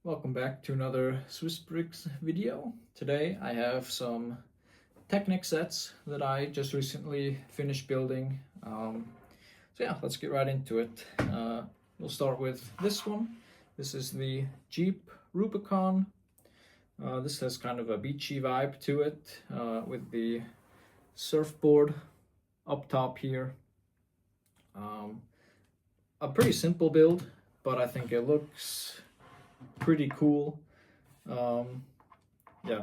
Welcome back to another Swiss Bricks video. Today I have some Thechnik sets that I just recently finished building. So yeah, let's get right into it. We'll start with this one. This is the Jeep Rubicon. This has kind of a beachy vibe to it with the surfboard up top here. A pretty simple build, but I think it looks pretty cool. Yeah,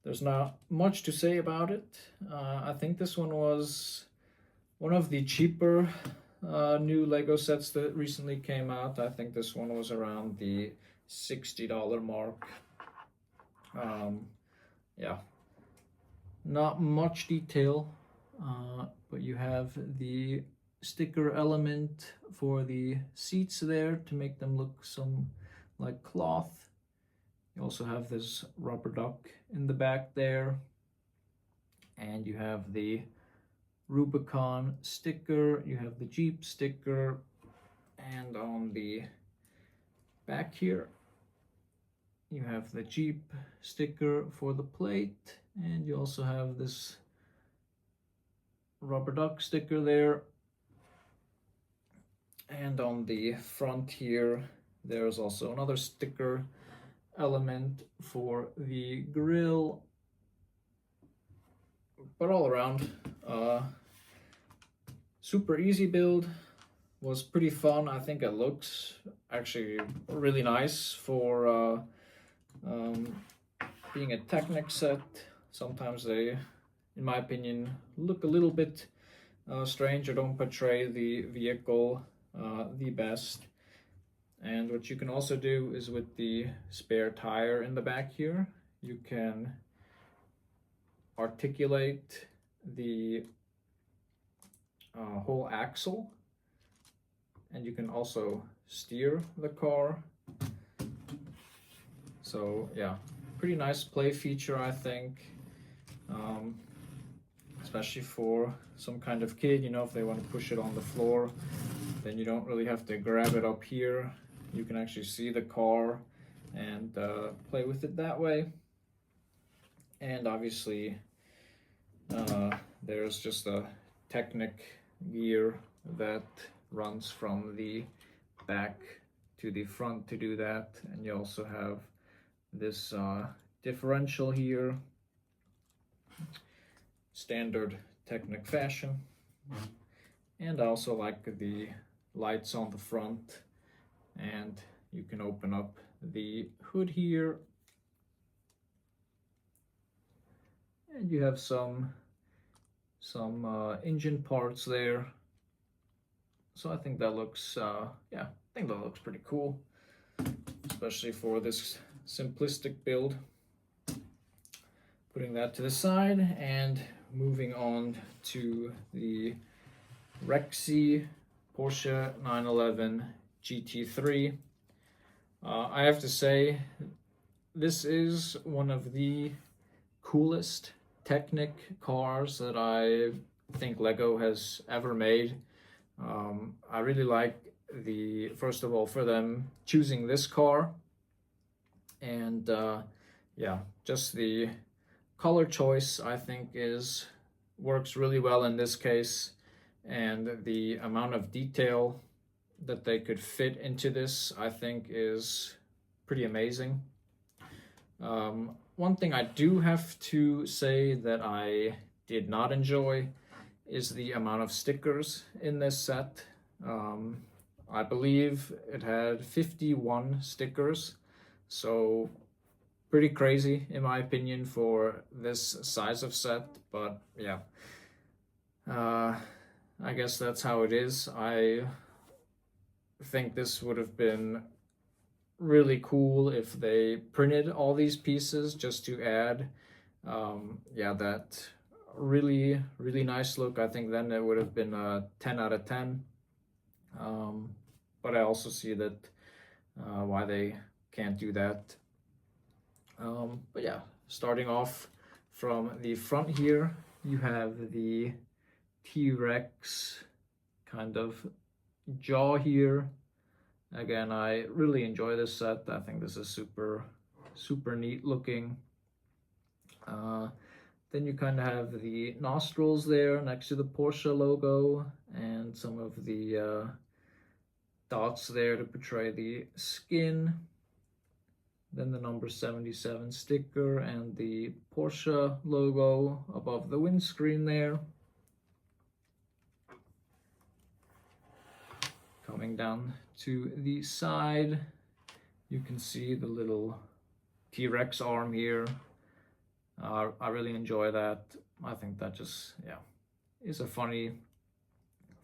there's not much to say about it. I think this one was one of the cheaper new Lego sets that recently came out. I think this one was around the $60 mark. Yeah, not much detail, but you have the sticker element for the seats there to make them look some like cloth. You also have this rubber duck in the back there, and you have the Rubicon sticker, you have the Jeep sticker, and on the back here you have the Jeep sticker for the plate, and you also have this rubber duck sticker there. And on the front here there's also another sticker element for the grill. But all around, super easy build. Was pretty fun. I think it looks actually really nice for being a Thechnik set. Sometimes they, in my opinion, look a little bit strange or don't portray the vehicle the best. And what you can also do is with the spare tire in the back here, you can articulate the whole axle, and you can also steer the car. So yeah, pretty nice play feature, I think, especially for some kind of kid, you know, if they want to push it on the floor, then you don't really have to grab it up here. You can actually see the car and play with it that way. And obviously there's just a Thechnik gear that runs from the back to the front to do that. And you also have this differential here, standard Thechnik fashion. And I also like the lights on the front, and you can open up the hood here, and you have some engine parts there. So I think that looks yeah, I think that looks pretty cool, especially for this simplistic build. Putting that to the side and moving on to the Rexy Porsche 911 GT3. I have to say, this is one of the coolest Thechnik cars that I think Lego has ever made. I really like first of all, for them choosing this car, and yeah, just the color choice I think works really well in this case, and the amount of detail that they could fit into this I think is pretty amazing. One thing I do have to say that I did not enjoy is the amount of stickers in this set. I believe it had 51 stickers, so pretty crazy in my opinion for this size of set, but yeah, I guess that's how it is. I think this would have been really cool if they printed all these pieces just to add yeah, that really nice look. I think then it would have been a 10 out of 10. But I also see that why they can't do that. But yeah, starting off from the front here, you have the T-Rex kind of jaw here, Again, I really enjoy this set. I think this is super neat looking. Then you kind of have the nostrils there next to the Porsche logo, and some of the dots there to portray the skin. Then the number 77 sticker and the Porsche logo above the windscreen there. Coming down to the side, you can see the little T-Rex arm here. I really enjoy that. I think that just, yeah, is a funny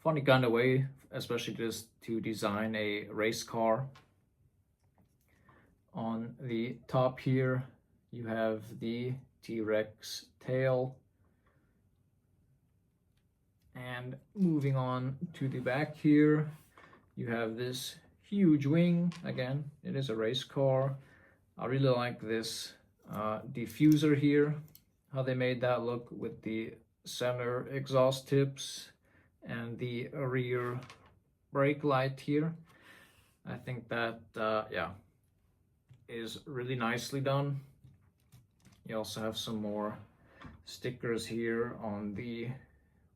kind of way, especially just to design a race car. On the top here, you have the T-Rex tail. And moving on to the back here, you have this huge wing. Again, it is a race car. I really like this diffuser here, how they made that look with the center exhaust tips and the rear brake light here. I think that, yeah, is really nicely done. You also have some more stickers here on the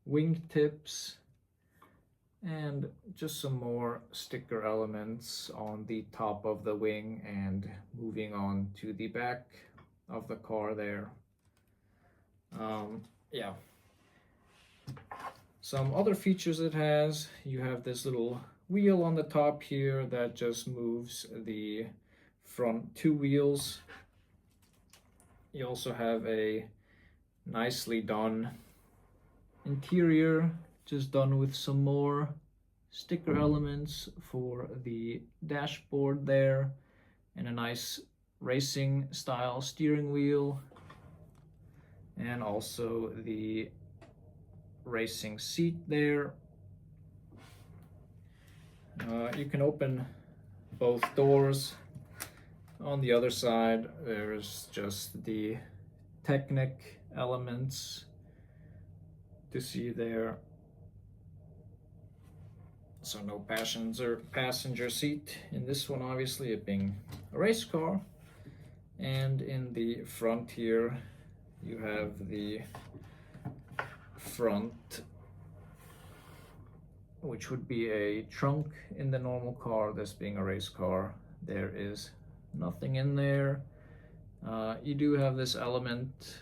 wing tips, and just some more sticker elements on the top of the wing and moving on to the back of the car there. Yeah. Some other features it has, you have this little wheel on the top here that just moves the front two wheels. You also have a nicely done interior, just done with some more sticker elements for the dashboard there, and a nice racing style steering wheel, and also the racing seat there. You can open both doors. On the other side, there's just the Thechnik elements to see there. So no passenger seat in this one, obviously, it being a race car. And in the front here, you have the front, which would be a trunk in the normal car. This being a race car, there is nothing in there. You do have this element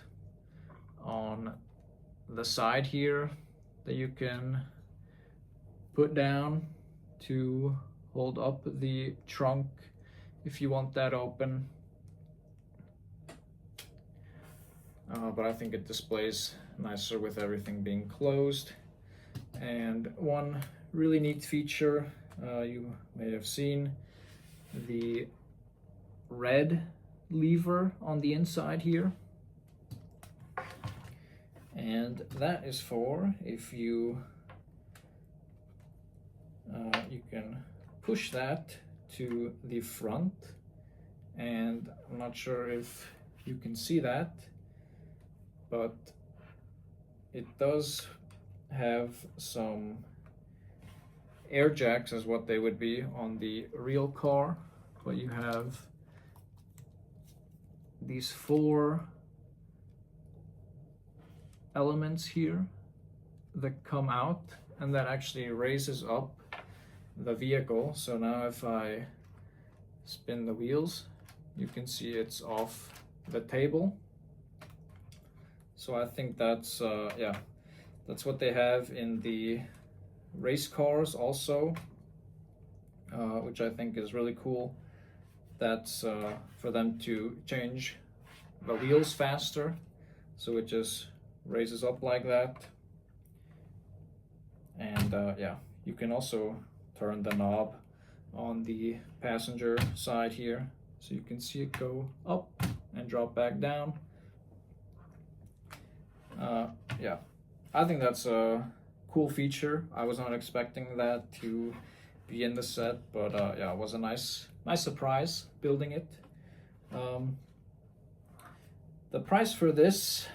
on the side here that you can put down to hold up the trunk if you want that open. But I think it displays nicer with everything being closed. And one really neat feature, you may have seen the red lever on the inside here, and that is for if you you can push that to the front, and I'm not sure if you can see that, but it does have some air jacks as what they would be on the real car, but you have these 4 elements here that come out, and that actually raises up the vehicle. So now if I spin the wheels, you can see it's off the table. So I think that's yeah, that's what they have in the race cars also, which I think is really cool. That's for them to change the wheels faster, so it just raises up like that. And yeah, you can also turn the knob on the passenger side here, so you can see it go up and drop back down. Yeah, I think that's a cool feature. I was not expecting that to be in the set, but yeah, it was a nice surprise building it. The price for this,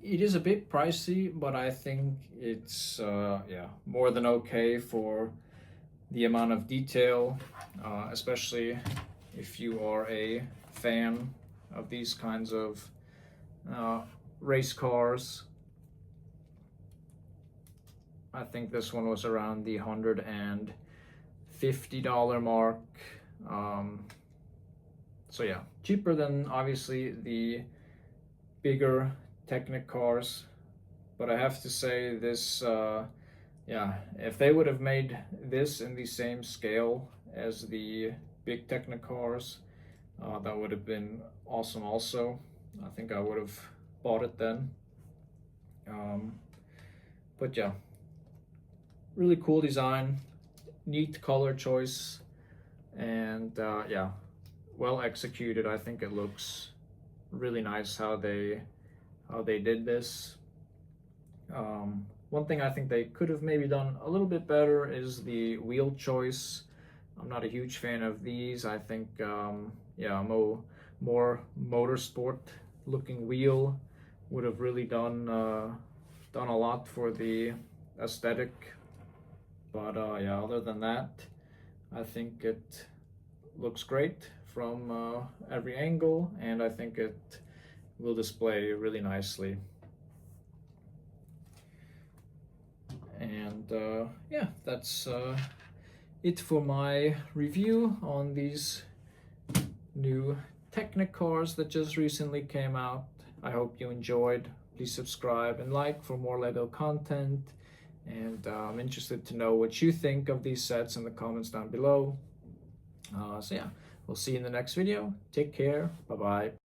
it is a bit pricey, but I think it's yeah, more than okay for the amount of detail, especially if you are a fan of these kinds of race cars. I think this one was around the $150 mark. So yeah, cheaper than obviously the bigger Thechnik cars, but I have to say this, yeah, if they would have made this in the same scale as the big Thechnik cars, that would have been awesome also. I think I would have bought it then. But yeah, really cool design, neat color choice, and yeah, well executed. I think it looks really nice how they did this. One thing I think they could have maybe done a little bit better is the wheel choice. I'm not a huge fan of these. I think yeah, more motorsport looking wheel would have really done a lot for the aesthetic. But yeah, other than that, I think it looks great from every angle, and I think it will display really nicely. And yeah, that's it for my review on these new Thechnik cars that just recently came out. I hope you enjoyed. Please subscribe and like for more Lego content. And I'm interested to know what you think of these sets in the comments down below. So yeah, we'll see you in the next video. Take care. Bye-bye.